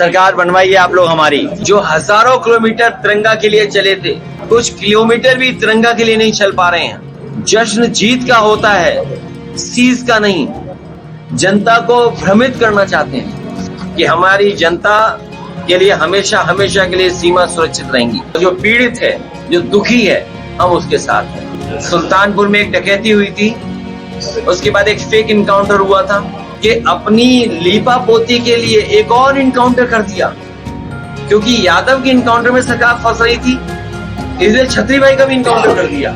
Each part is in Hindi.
सरकार बनवाइए आप लोग हमारी। जो हजारों किलोमीटर तिरंगा के लिए चले थे, कुछ किलोमीटर भी तिरंगा के लिए नहीं चल पा रहे हैं। जश्न जीत का होता है, सीज का नहीं। जनता को भ्रमित करना चाहते हैं कि हमारी जनता के लिए हमेशा हमेशा के लिए सीमा सुरक्षित रहेंगी। जो पीड़ित है, जो दुखी है, हम उसके साथ हैं। सुल्तानपुर में एक डकैती हुई थी, उसके बाद एक फेक इनकाउंटर हुआ था कि अपनी लीपा पोती के लिए एक और इनकाउंटर कर दिया, क्योंकि यादव के इनकाउंटर में सरकार फंस रही थी, इसलिए छत्री भाई का भी इनकाउंटर कर दिया।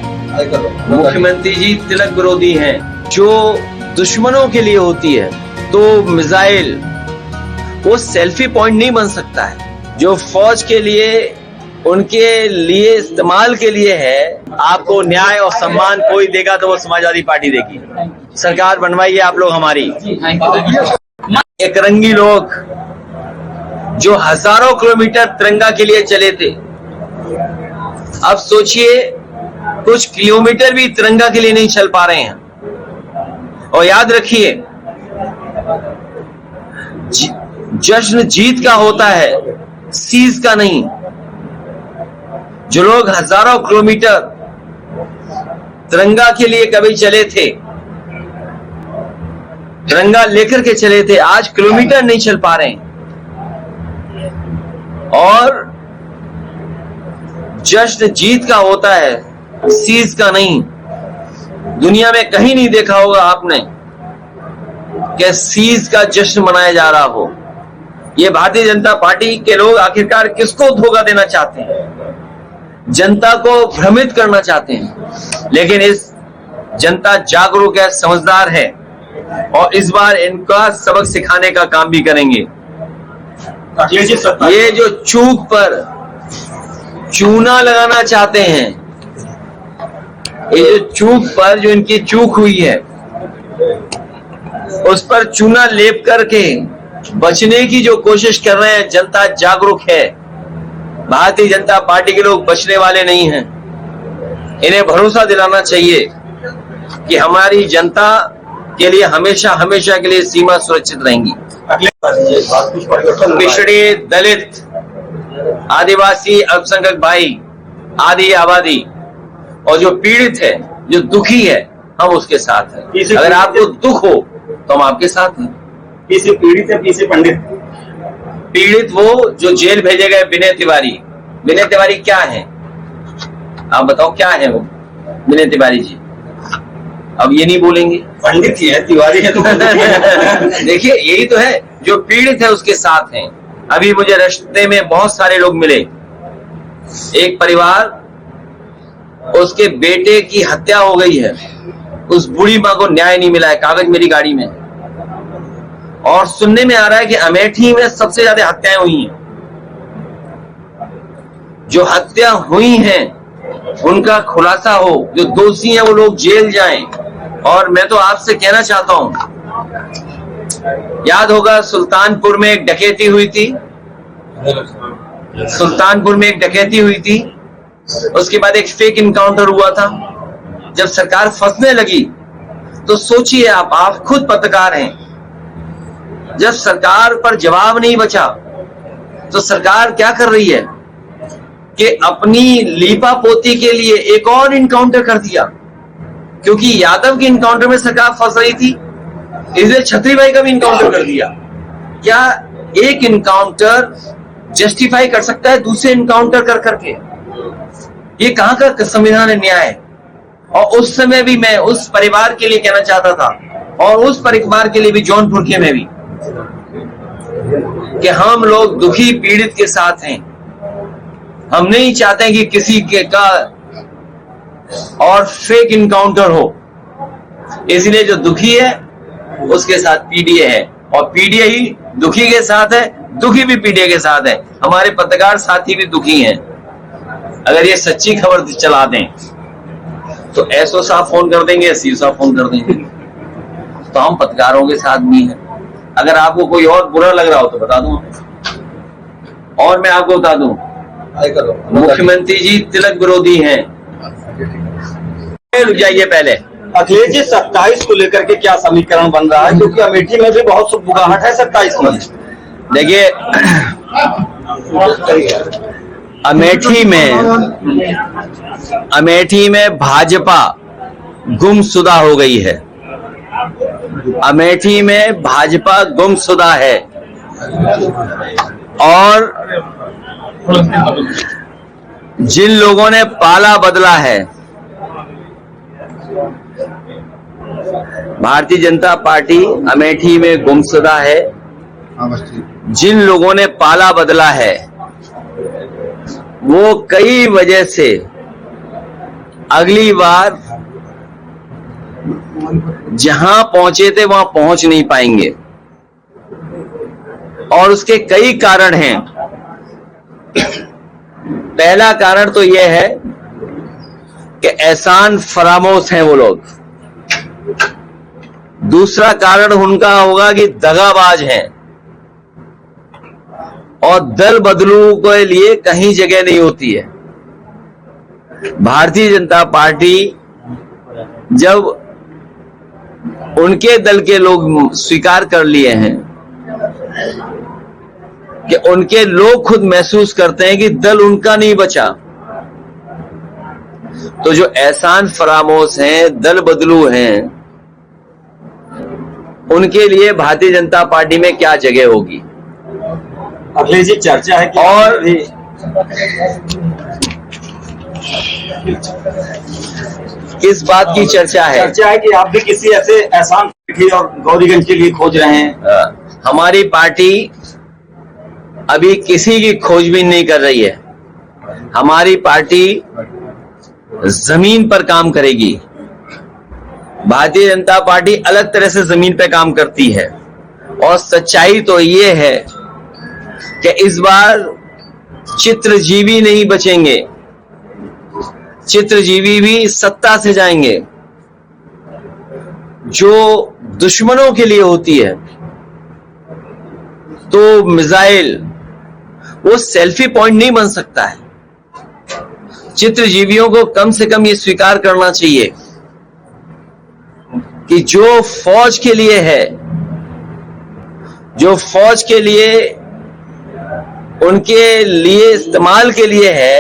मुख्यमंत्री जी तिलक विरोधी हैं। जो दुश्मनों के लिए होती है तो मिसाइल वो सेल्फी पॉइंट नहीं बन सकता है। जो फौज के लिए, उनके लिए इस्तेमाल के लिए है, आपको न्याय और सम्मान कोई देगा तो वो समाजवादी पार्टी देगी। सरकार बनवाइए आप लोग हमारी। एक रंगी लोग जो हजारों किलोमीटर तिरंगा के लिए चले थे, अब सोचिए कुछ किलोमीटर भी तिरंगा के लिए नहीं चल पा रहे हैं। और याद रखिए, जश्न जीत का होता है, सीज का नहीं। जो लोग हजारों किलोमीटर तिरंगा के लिए कभी चले थे, तिरंगा लेकर के चले थे, आज किलोमीटर नहीं चल पा रहे हैं। और जश्न जीत का होता है, सीज का नहीं। दुनिया में कहीं नहीं देखा होगा आपने कि सीज का जश्न मनाया जा रहा हो। ये भारतीय जनता पार्टी के लोग आखिरकार किसको धोखा देना चाहते हैं? जनता को भ्रमित करना चाहते हैं। लेकिन इस जनता जागरूक है, समझदार है, और इस बार इनका सबक सिखाने का काम भी करेंगे। ये जो चूक पर चूना लगाना चाहते हैं, ये जो चूक पर, जो इनकी चूक हुई है, उस पर चूना लेप करके बचने की जो कोशिश कर रहे हैं, जनता जागरूक है। भारतीय जनता पार्टी के लोग बचने वाले नहीं हैं। इन्हें भरोसा दिलाना चाहिए कि हमारी जनता के लिए हमेशा हमेशा के लिए सीमा सुरक्षित रहेंगी। पिछड़े, दलित, आदिवासी, अल्पसंख्यक भाई, आदि आबादी और जो पीड़ित है, जो दुखी है, हम उसके साथ हैं। अगर आपको दुख हो तो हम आपके साथ हैं। पीछे पीड़ित है, पीछे पंडित। पीड़ित वो जो जेल भेजे गए विनय तिवारी। विनय तिवारी क्या है, आप बताओ क्या है वो विनय तिवारी जी? अब ये नहीं बोलेंगे, पंडित ही है, तिवारी है तो देखिए यही तो है, जो पीड़ित है उसके साथ हैं। अभी मुझे रास्ते में बहुत सारे लोग मिले। एक परिवार, उसके बेटे की हत्या हो गई है, उस बूढ़ी माँ को न्याय नहीं मिला है। कागज मेरी गाड़ी में, और सुनने में आ रहा है कि अमेठी में सबसे ज्यादा हत्याएं हुई हैं। जो हत्या हुई हैं उनका खुलासा हो, जो दोषी हैं वो लोग जेल जाएं। और मैं तो आपसे कहना चाहता हूं, याद होगा सुल्तानपुर में एक डकैती हुई थी, सुल्तानपुर में एक डकैती हुई थी, उसके बाद एक फेक इनकाउंटर हुआ था। जब सरकार फंसने लगी तो सोचिए, आप खुद पत्रकार हैं, जब सरकार पर जवाब नहीं बचा तो सरकार क्या कर रही है कि अपनी लीपा पोती के लिए एक और इनकाउंटर कर दिया, क्योंकि यादव के इनकाउंटर में सरकार फंस रही थी, इसलिए छत्री भाई का भी इनकाउंटर कर दिया। क्या एक इनकाउंटर जस्टिफाई कर सकता है दूसरे इनकाउंटर कर करके? ये कहां का संविधान है, न्याय है? और उस समय भी मैं उस परिवार के लिए कहना चाहता था, और उस परिवार के लिए भी, जौनपुर के में भी, कि हम लोग दुखी पीड़ित के साथ हैं। हम नहीं चाहते कि किसी के का और फेक इनकाउंटर हो। इसलिए जो दुखी है उसके साथ पीडीए है, और पीडीए ही दुखी के साथ है, दुखी भी पीडीए के साथ है। हमारे पत्रकार साथी भी दुखी हैं। अगर ये सच्ची खबर चला दें तो एसओ साहब फोन कर देंगे, एसपी साहब फोन कर देंगे। तो हम पत्रकारों के साथ भी हैं। अगर आपको कोई और बुरा लग रहा हो तो बता दूं, और मैं आपको बता दूं, मुख्यमंत्री जी तिलक विरोधी हैं। रुक जाइए पहले, अखिलेश जी 27 को लेकर के क्या समीकरण बन रहा है? क्योंकि अमेठी में भी बहुत सुबुगाहट है 27 में। देखिए, अमेठी में भाजपा गुमशुदा हो गई है। अमेठी में भाजपा गुमशुदा है और जिन लोगों ने पाला बदला है, भारतीय जनता पार्टी अमेठी में गुमशुदा है। जिन लोगों ने पाला बदला है वो कई वजह से अगली बार जहां पहुंचे थे वहां पहुंच नहीं पाएंगे और उसके कई कारण हैं। पहला कारण तो यह है कि एहसान फरामोश हैं वो लोग। दूसरा कारण उनका होगा कि दगाबाज हैं और दल बदलू के लिए कहीं जगह नहीं होती है। भारतीय जनता पार्टी जब उनके दल के लोग स्वीकार कर लिए हैं कि उनके लोग खुद महसूस करते हैं कि दल उनका नहीं बचा, तो जो एहसान फरामोश हैं, दल बदलू हैं, उनके लिए भारतीय जनता पार्टी में क्या जगह होगी। अखिलेश जी, चर्चा है कि और किस बात की चर्चा है? चर्चा है कि आप भी किसी ऐसे एहसान और गौरीगंज के लिए खोज रहे हैं। हमारी पार्टी अभी किसी की खोजबीन नहीं कर रही है। हमारी पार्टी जमीन पर काम करेगी। भारतीय जनता पार्टी अलग तरह से जमीन पर काम करती है और सच्चाई तो ये है कि इस बार चित्रजीवी नहीं बचेंगे, चित्रजीवी भी सत्ता से जाएंगे। जो दुश्मनों के लिए होती है तो मिसाइल वो सेल्फी पॉइंट नहीं बन सकता है। चित्रजीवियों को कम से कम ये स्वीकार करना चाहिए कि जो फौज के लिए है, जो फौज के लिए उनके लिए इस्तेमाल के लिए है,